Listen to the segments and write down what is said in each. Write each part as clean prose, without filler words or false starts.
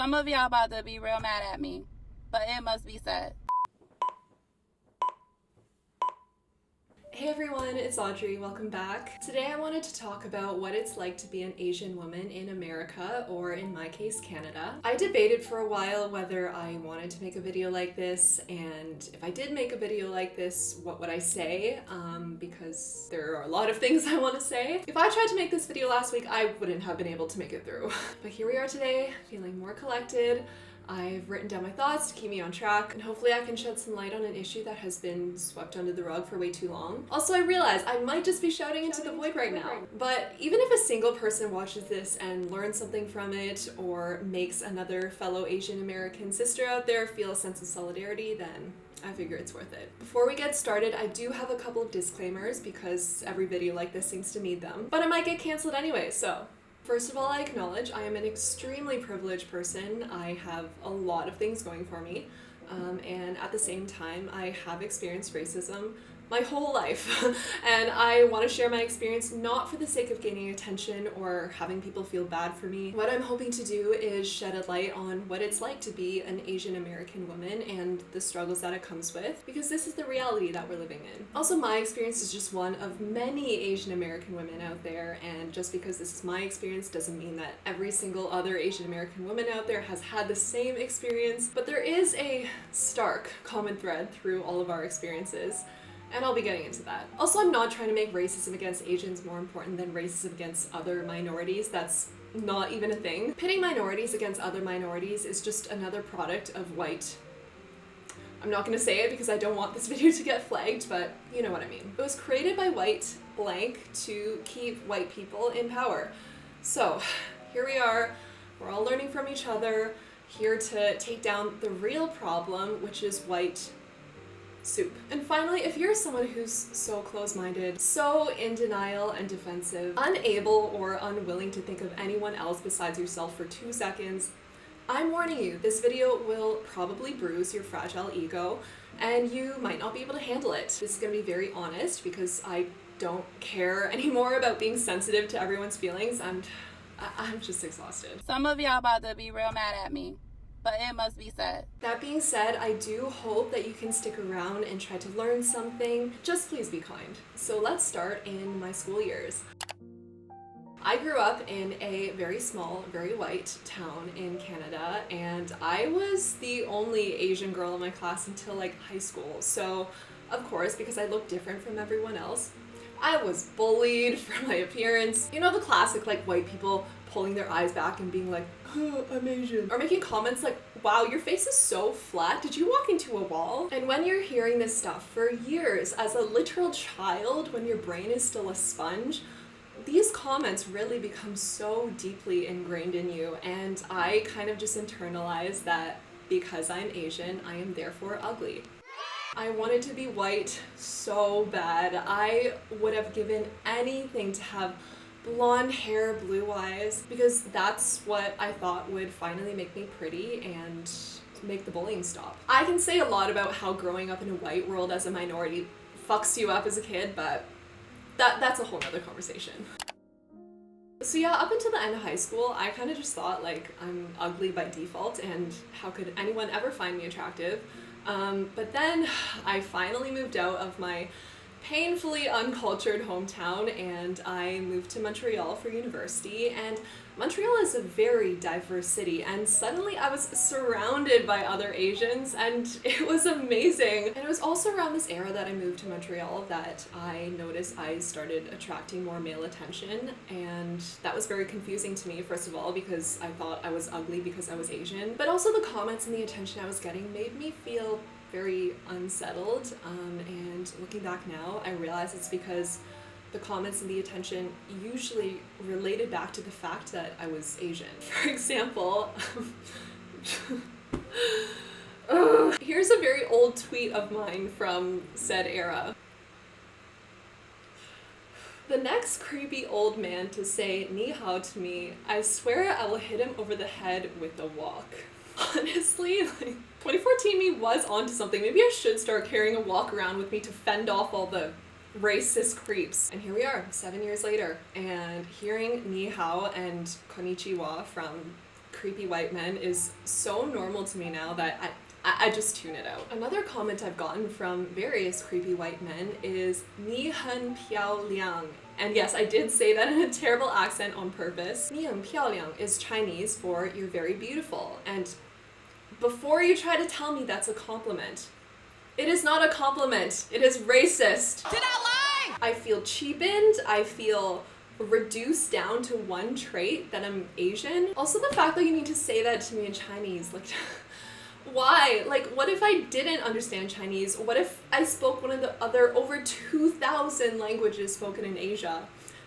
Some of y'all about to be real mad at me, but it must be said. Hey everyone, it's Audrey. Welcome back. Today I wanted to talk about what it's like to be an Asian woman in America, or in my case, Canada. I debated for a while whether I wanted to make a video like this, and if I did make a video like this, what would I say? Because there are a lot of things I want to say. If I tried to make this video last week, I wouldn't have been able to make it through. But here we are today, feeling more collected. I've written down my thoughts to keep me on track, and hopefully I can shed some light on an issue that has been swept under the rug for way too long. Also, I realize I might just be shouting into the void right now, but even if a single person watches this and learns something from it, or makes another fellow Asian American sister out there feel a sense of solidarity, then I figure it's worth it. Before we get started, I do have a couple of disclaimers because every video like this seems to need them, but I might get canceled anyway, so. First of all, I acknowledge I am an extremely privileged person. I have a lot of things going for me, and at the same time, I have experienced racism my whole life, and I want to share my experience not for the sake of gaining attention or having people feel bad for me. What I'm hoping to do is shed a light on what it's like to be an Asian American woman and the struggles that it comes with, because this is the reality that we're living in. Also, my experience is just one of many Asian American women out there, and just because this is my experience doesn't mean that every single other Asian American woman out there has had the same experience, but there is a stark common thread through all of our experiences. And I'll be getting into that. Also, I'm not trying to make racism against Asians more important than racism against other minorities. That's not even a thing. Pitting minorities against other minorities is just another product of white. I'm not gonna say it because I don't want this video to get flagged, but you know what I mean. It was created by white blank to keep white people in power. So here we are, we're all learning from each other, here to take down the real problem, which is white soup. And finally, if you're someone who's so close-minded, so in denial and defensive, unable or unwilling to think of anyone else besides yourself for 2 seconds, I'm warning you, this video will probably bruise your fragile ego, and you might not be able to handle it. This is gonna be very honest because I don't care anymore about being sensitive to everyone's feelings. I'm just exhausted. Some of y'all about to be real mad at me, but it must be said. That being said, I do hope that you can stick around and try to learn something. Just please be kind. So let's start in my school years. I grew up in a very small, very white town in Canada, and I was the only Asian girl in my class until like high school. So of course, because I looked different from everyone else, I was bullied for my appearance. You know, the classic like white people pulling their eyes back and being like, oh, I'm Asian. Or making comments like, wow, your face is so flat, did you walk into a wall? And when you're hearing this stuff for years as a literal child, when your brain is still a sponge, these comments really become so deeply ingrained in you, and I kind of just internalized that because I'm Asian, I am therefore ugly. I wanted to be white so bad. I would have given anything to have blonde hair, blue eyes, because that's what I thought would finally make me pretty and make the bullying stop. I can say a lot about how growing up in a white world as a minority fucks you up as a kid, but that's a whole nother conversation. So yeah, up until the end of high school, I kind of just thought like I'm ugly by default and how could anyone ever find me attractive? But then I finally moved out of my painfully uncultured hometown and I moved to Montreal for university, and Montreal is a very diverse city, and suddenly I was surrounded by other Asians and it was amazing. And it was also around this era that I moved to Montreal that I noticed I started attracting more male attention, and that was very confusing to me, first of all because I thought I was ugly because I was Asian, but also the comments and the attention I was getting made me feel very unsettled, and looking back now, I realize it's because the comments and the attention usually related back to the fact that I was Asian. For example, here's a very old tweet of mine from said era. The next creepy old man to say ni hao to me, I swear I will hit him over the head with the wok. Honestly, like, 2014 me was onto something. Maybe I should start carrying a wok around with me to fend off all the racist creeps. And here we are, 7 years later, and hearing ni hao and konnichiwa from creepy white men is so normal to me now that I just tune it out. Another comment I've gotten from various creepy white men is "你很漂亮." And yes, I did say that in a terrible accent on purpose. 你很漂亮 is Chinese for "you're very beautiful." And before you try to tell me that's a compliment, it is not a compliment. It is racist. Did I lie? I feel cheapened. I feel reduced down to one trait, that I'm Asian. Also the fact that you need to say that to me in Chinese, like why? Like, what if I didn't understand Chinese? What if I spoke one of the other over 2,000 languages spoken in Asia?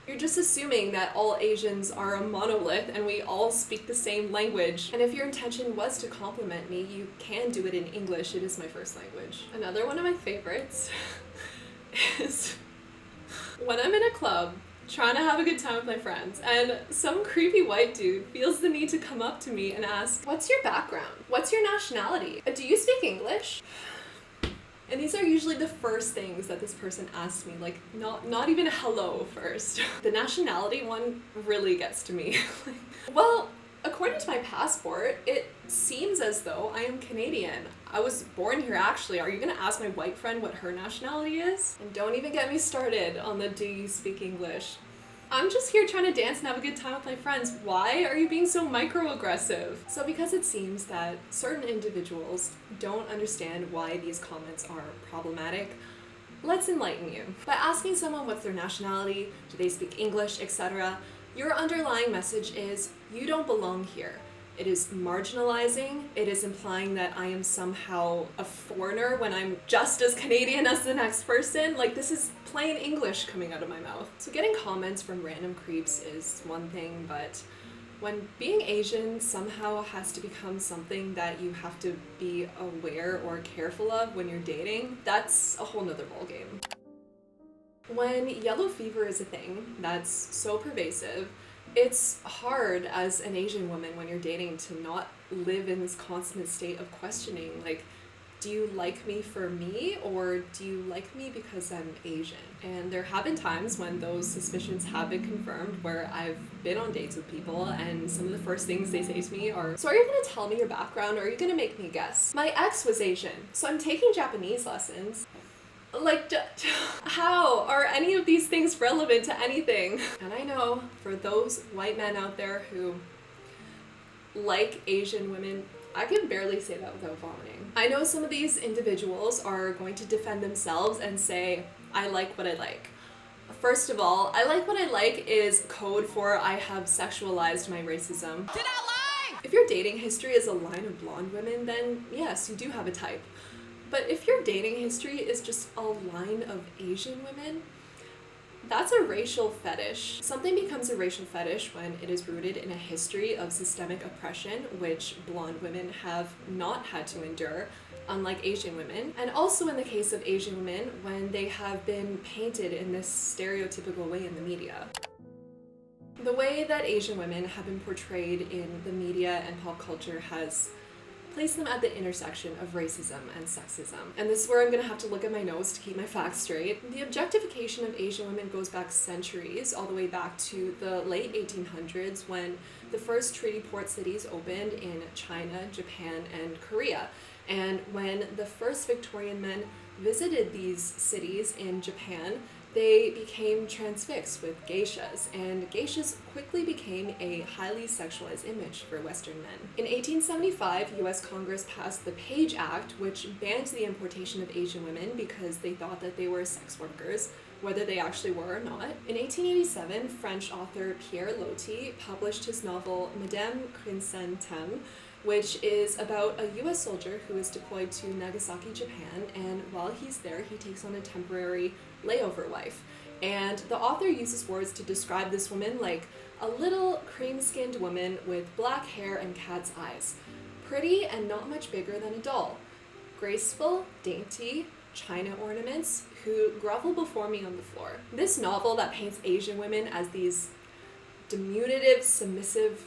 You're just assuming that all Asians are a monolith and we all speak the same language. And if your intention was to compliment me, you can do it in English. It is my first language. Another one of my favorites is when I'm in a club trying to have a good time with my friends and some creepy white dude feels the need to come up to me and ask, "What's your background? What's your nationality? Do you speak English?" And these are usually the first things that this person asks me, like not even a hello first. The nationality one really gets to me. Well, according to my passport, it seems as though I am Canadian. I was born here actually. Are you gonna ask my white friend what her nationality is? And don't even get me started on the "do you speak English?" I'm just here trying to dance and have a good time with my friends. Why are you being so microaggressive? So because it seems that certain individuals don't understand why these comments are problematic, let's enlighten you. By asking someone what's their nationality, do they speak English, etc., your underlying message is you don't belong here. It is marginalizing. It is implying that I am somehow a foreigner when I'm just as Canadian as the next person. Like, this is plain English coming out of my mouth. So getting comments from random creeps is one thing, but when being Asian somehow has to become something that you have to be aware or careful of when you're dating, that's a whole nother ballgame. When yellow fever is a thing that's so pervasive, it's hard as an Asian woman when you're dating to not live in this constant state of questioning, like, do you like me for me, or do you like me because I'm Asian? And there have been times when those suspicions have been confirmed where I've been on dates with people and some of the first things they say to me are, "So are you gonna tell me your background or are you gonna make me guess? My ex was Asian, so I'm taking Japanese lessons." Like, how are any of these things relevant to anything? And I know for those white men out there who like Asian women, I can barely say that without vomiting. I know some of these individuals are going to defend themselves and say, "I like what I like." First of all, "I like what I like" is code for "I have sexualized my racism." Did I lie? If your dating history is a line of blonde women, then yes, you do have a type. But if your dating history is just a line of Asian women, that's a racial fetish. Something becomes a racial fetish when it is rooted in a history of systemic oppression, which blonde women have not had to endure, unlike Asian women. And also in the case of Asian women, when they have been painted in this stereotypical way in the media. The way that Asian women have been portrayed in the media and pop culture has place them at the intersection of racism and sexism. And this is where I'm gonna have to look at my notes to keep my facts straight. The objectification of Asian women goes back centuries, all the way back to the late 1800s when the first treaty port cities opened in China, Japan, and Korea. And when the first Victorian men visited these cities in Japan, they became transfixed with geishas, and geishas quickly became a highly sexualized image for Western men. In 1875, US Congress passed the Page Act, which banned the importation of Asian women because they thought that they were sex workers, whether they actually were or not. In 1887, French author Pierre Loti published his novel Madame Chrysantheme, which is about a US soldier who is deployed to Nagasaki, Japan, and while he's there, he takes on a temporary layover wife. And the author uses words to describe this woman like a little cream-skinned woman with black hair and cat's eyes, pretty and not much bigger than a doll, graceful, dainty, china ornaments, who grovel before me on the floor. This novel that paints Asian women as these diminutive, submissive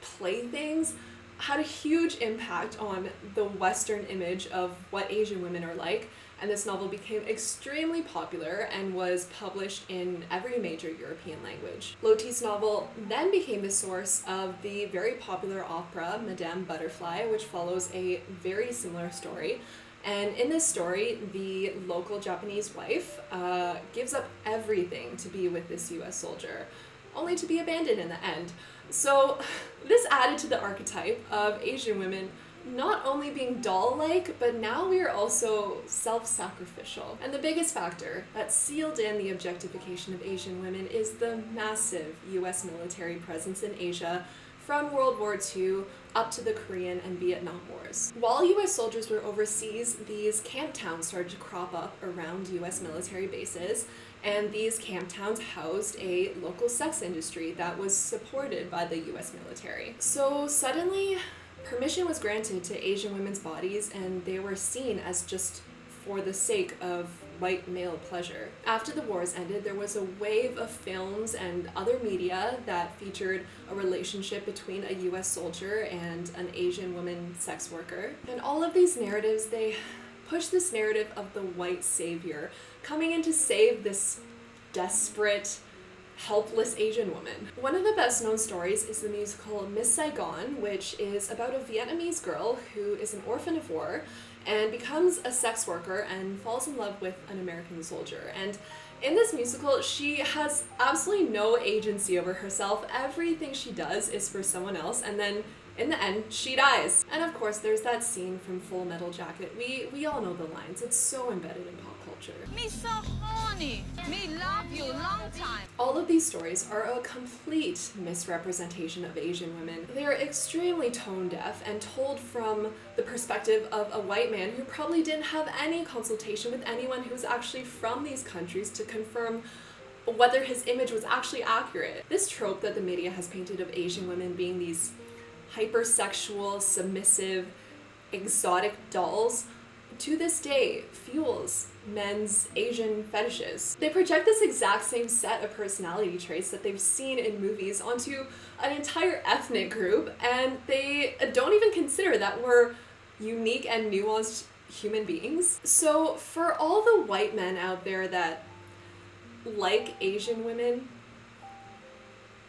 playthings had a huge impact on the Western image of what Asian women are like, and this novel became extremely popular and was published in every major European language. Loti's novel then became the source of the very popular opera Madame Butterfly, which follows a very similar story. And in this story, the local Japanese wife gives up everything to be with this US soldier, only to be abandoned in the end. So this added to the archetype of Asian women not only being doll-like, but now we are also self-sacrificial. And the biggest factor that sealed in the objectification of Asian women is the massive US military presence in Asia from World War II up to the Korean and Vietnam Wars. While US soldiers were overseas, these camp towns started to crop up around US military bases, and these camp towns housed a local sex industry that was supported by the US military. So suddenly, permission was granted to Asian women's bodies, and they were seen as just for the sake of white male pleasure. After the wars ended, there was a wave of films and other media that featured a relationship between a US soldier and an Asian woman sex worker. And all of these narratives, they push this narrative of the white savior coming in to save this desperate, helpless Asian woman. One of the best known stories is the musical Miss Saigon, which is about a Vietnamese girl who is an orphan of war and becomes a sex worker and falls in love with an American soldier. And in this musical, she has absolutely no agency over herself. Everything she does is for someone else, and then in the end, she dies. And of course, there's that scene from Full Metal Jacket. We all know the lines. It's so embedded in pop culture. Me so horny. Me love you long time. All of these stories are a complete misrepresentation of Asian women. They are extremely tone deaf and told from the perspective of a white man who probably didn't have any consultation with anyone who's actually from these countries to confirm whether his image was actually accurate. This trope that the media has painted of Asian women being these hypersexual, submissive, exotic dolls, to this day fuels men's Asian fetishes. They project this exact same set of personality traits that they've seen in movies onto an entire ethnic group, and they don't even consider that we're unique and nuanced human beings. So for all the white men out there that like Asian women,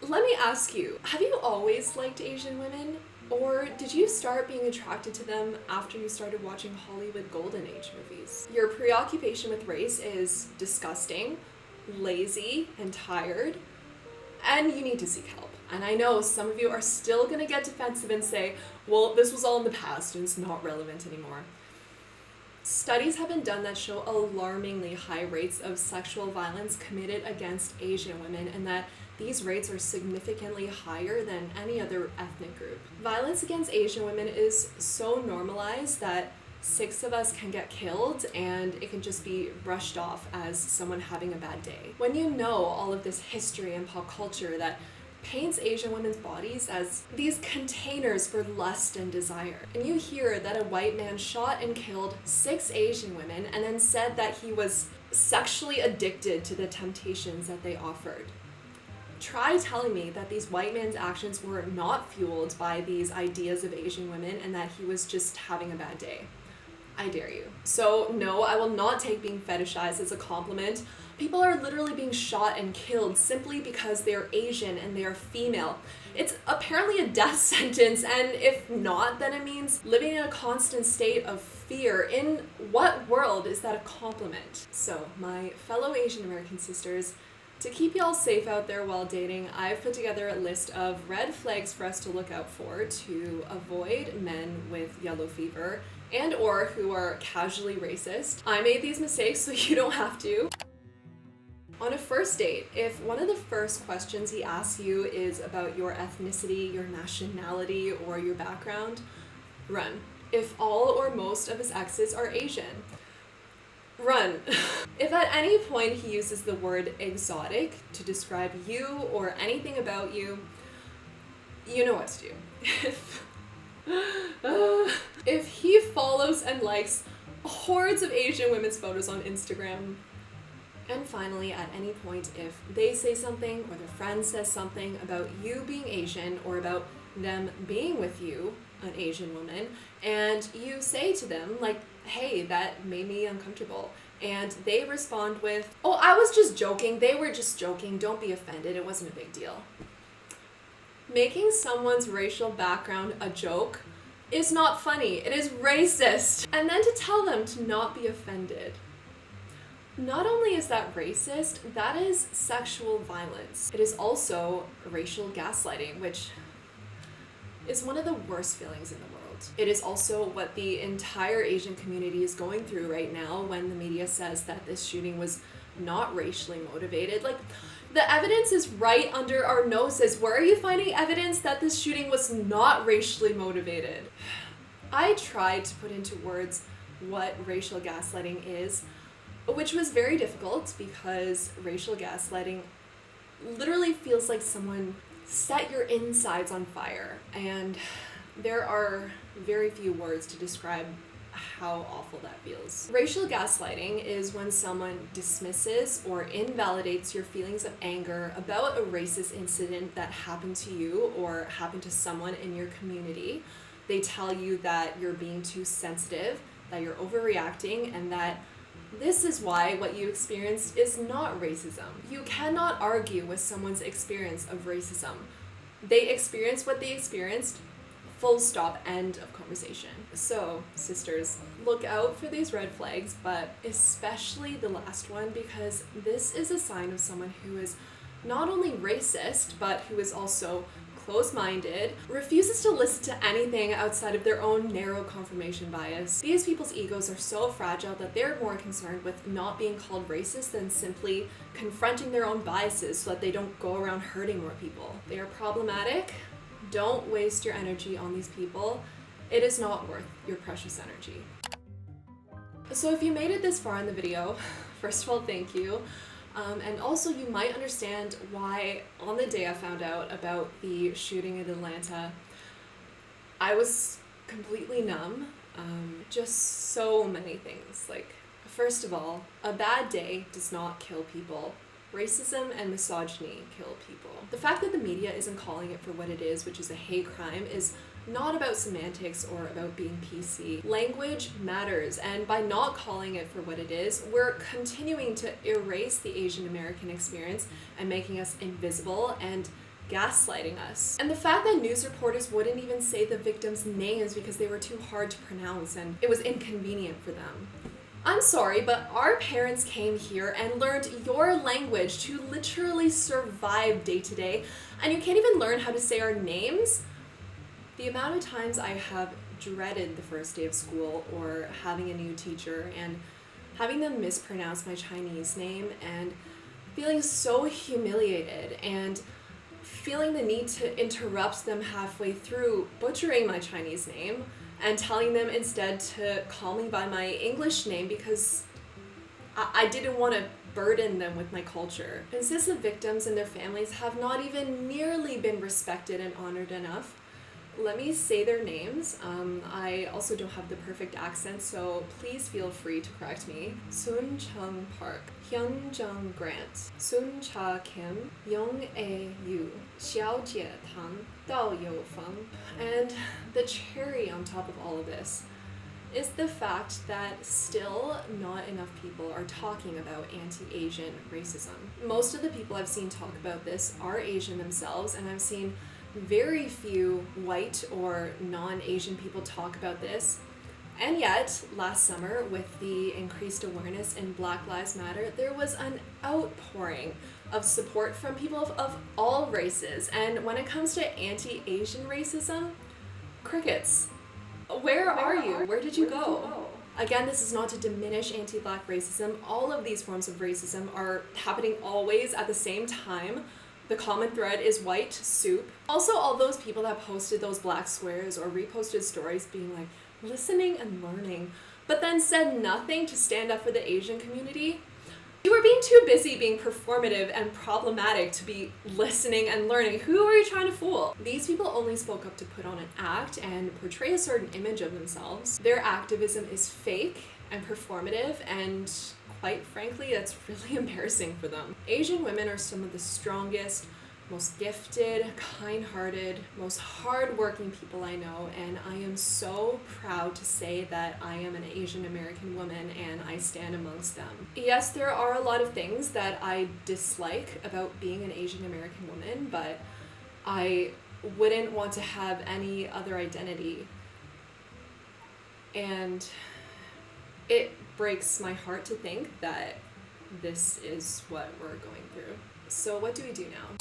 let me ask you, have you always liked Asian women? Or did you start being attracted to them after you started watching Hollywood Golden Age movies? Your preoccupation with race is disgusting, lazy, and tired, and you need to seek help. And I know some of you are still gonna get defensive and say, well, this was all in the past and it's not relevant anymore. Studies have been done that show alarmingly high rates of sexual violence committed against Asian women, and that these rates are significantly higher than any other ethnic group. Violence against Asian women is so normalized that 6 of us can get killed and it can just be brushed off as someone having a bad day. When you know all of this history and pop culture that paints Asian women's bodies as these containers for lust and desire, and you hear that a white man shot and killed 6 Asian women and then said that he was sexually addicted to the temptations that they offered, try telling me that these white men's actions were not fueled by these ideas of Asian women and that he was just having a bad day. I dare you. So no, I will not take being fetishized as a compliment. People are literally being shot and killed simply because they're Asian and they are female. It's apparently a death sentence, and if not, then it means living in a constant state of fear. In what world is that a compliment? So, my fellow Asian American sisters, to keep y'all safe out there while dating, I've put together a list of red flags for us to look out for to avoid men with yellow fever and or who are casually racist. I made these mistakes so you don't have to. On a first date, if one of the first questions he asks you is about your ethnicity, your nationality, or your background, run. If all or most of his exes are Asian, run. If at any point he uses the word exotic to describe you or anything about you, you know what to do. If he follows and likes hordes of Asian women's photos on Instagram, and finally, at any point, if they say something or their friend says something about you being Asian or about them being with you, an Asian woman and you say to them, like, hey, that made me uncomfortable. And they respond with, oh, I was just joking. They were just joking. Don't be offended. It wasn't a big deal. Making someone's racial background a joke is not funny. It is racist. And then to tell them to not be offended. Not only is that racist, that is sexual violence. It is also racial gaslighting, which is one of the worst feelings in the world. It is also what the entire Asian community is going through right now when the media says that this shooting was not racially motivated. Like, the evidence is right under our noses. Where are you finding evidence that this shooting was not racially motivated? I tried to put into words what racial gaslighting is, which was very difficult because racial gaslighting literally feels like someone set your insides on fire, and there are very few words to describe how awful that feels. Racial gaslighting is when someone dismisses or invalidates your feelings of anger about a racist incident that happened to you or happened to someone in your community. They tell you that you're being too sensitive, that you're overreacting, and that this is why what you experienced is not racism. You cannot argue with someone's experience of racism. They experienced what they experienced, full stop, end of conversation. So, sisters, look out for these red flags, but especially the last one, because this is a sign of someone who is not only racist, but who is also close-minded, refuses to listen to anything outside of their own narrow confirmation bias. These people's egos are so fragile that they're more concerned with not being called racist than simply confronting their own biases so that they don't go around hurting more people. They are problematic. Don't waste your energy on these people. It is not worth your precious energy. So if you made it this far in the video, first of all, thank you. And also you might understand why on the day I found out about the shooting in Atlanta, I was completely numb. Just so many things. Like, first of all, a bad day does not kill people. Racism and misogyny kill people. The fact that the media isn't calling it for what it is, which is a hate crime, is not about semantics or about being PC. Language matters, and by not calling it for what it is, we're continuing to erase the Asian American experience and making us invisible and gaslighting us. And the fact that news reporters wouldn't even say the victims' names because they were too hard to pronounce and it was inconvenient for them. I'm sorry, but our parents came here and learned your language to literally survive day to day, and you can't even learn how to say our names? The amount of times I have dreaded the first day of school or having a new teacher and having them mispronounce my Chinese name and feeling so humiliated and feeling the need to interrupt them halfway through butchering my Chinese name and telling them instead to call me by my English name because I didn't want to burden them with my culture. And since the victims and their families have not even nearly been respected and honored enough, let me say their names. I also don't have the perfect accent, so please feel free to correct me. Soon Chung Park, Hyun Jung Grant, Sun Cha Kim, Yong A Yu, Xiao Jie Tang, Dao Yo Feng. And the cherry on top of all of this is the fact that still not enough people are talking about anti-Asian racism. Most of the people I've seen talk about this are Asian themselves, and I've seen very few white or non-Asian people talk about this. And yet, last summer, with the increased awareness in Black Lives Matter, there was an outpouring of support from people of all races. And when it comes to anti-Asian racism, crickets. Where are you? Where did you go? Again, this is not to diminish anti-Black racism. All of these forms of racism are happening always at the same time. The common thread is white soup. Also, all those people that posted those black squares or reposted stories being like, listening and learning, but then said nothing to stand up for the Asian community. You were being too busy being performative and problematic to be listening and learning. Who are you trying to fool? These people only spoke up to put on an act and portray a certain image of themselves. Their activism is fake and performative, and quite frankly, that's really embarrassing for them. Asian women are some of the strongest, most gifted, kind-hearted, most hardworking people I know, and I am so proud to say that I am an Asian American woman and I stand amongst them. Yes, there are a lot of things that I dislike about being an Asian American woman, but I wouldn't want to have any other identity. And it breaks my heart to think that this is what we're going through. So what do we do now?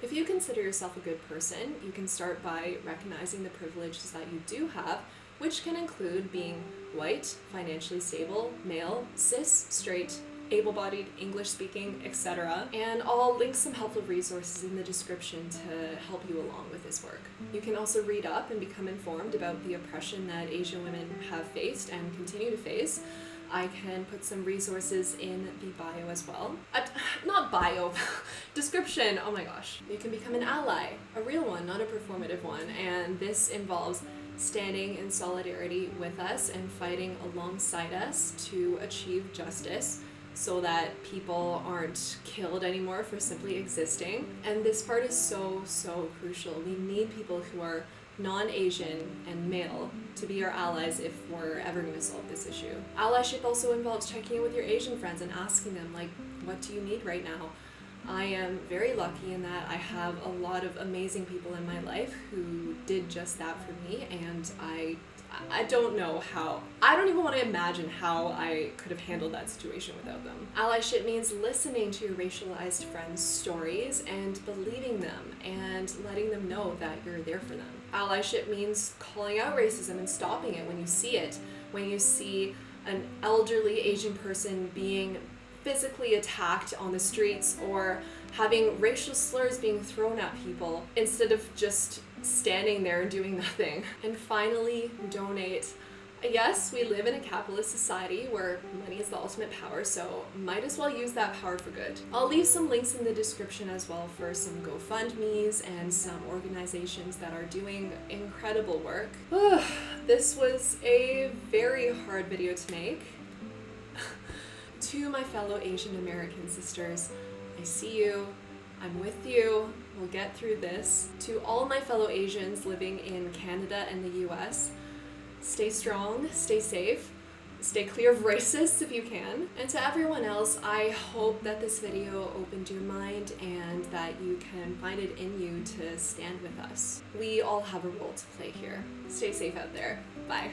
If you consider yourself a good person, you can start by recognizing the privileges that you do have, which can include being white, financially stable, male, cis, straight, able-bodied, English-speaking, etc. And I'll link some helpful resources in the description to help you along with this work. You can also read up and become informed about the oppression that Asian women have faced and continue to face. I can put some resources in the bio as well. Not bio, description, oh my gosh. You can become an ally, a real one, not a performative one, and this involves standing in solidarity with us and fighting alongside us to achieve justice so that people aren't killed anymore for simply existing. And this part is so, so crucial. We need people who are non-Asian and male to be our allies if we're ever going to solve this issue. Allyship also involves checking in with your Asian friends and asking them, like, what do you need right now? I am very lucky in that I have a lot of amazing people in my life who did just that for me, and I don't know how. I don't even want to imagine how I could have handled that situation without them. Allyship means listening to your racialized friends' stories and believing them and letting them know that you're there for them. Allyship means calling out racism and stopping it when you see it. When you see an elderly Asian person being physically attacked on the streets or having racial slurs being thrown at people instead of just standing there and doing nothing. And finally, donate. Yes, we live in a capitalist society where money is the ultimate power, so might as well use that power for good. I'll leave some links in the description as well for some GoFundMes and some organizations that are doing incredible work. This was a very hard video to make. To my fellow Asian American sisters, I see you, I'm with you, we'll get through this. To all my fellow Asians living in Canada and the US, stay strong, stay safe, stay clear of racists if you can. And to everyone else, I hope that this video opened your mind and that you can find it in you to stand with us. We all have a role to play here. Stay safe out there. Bye.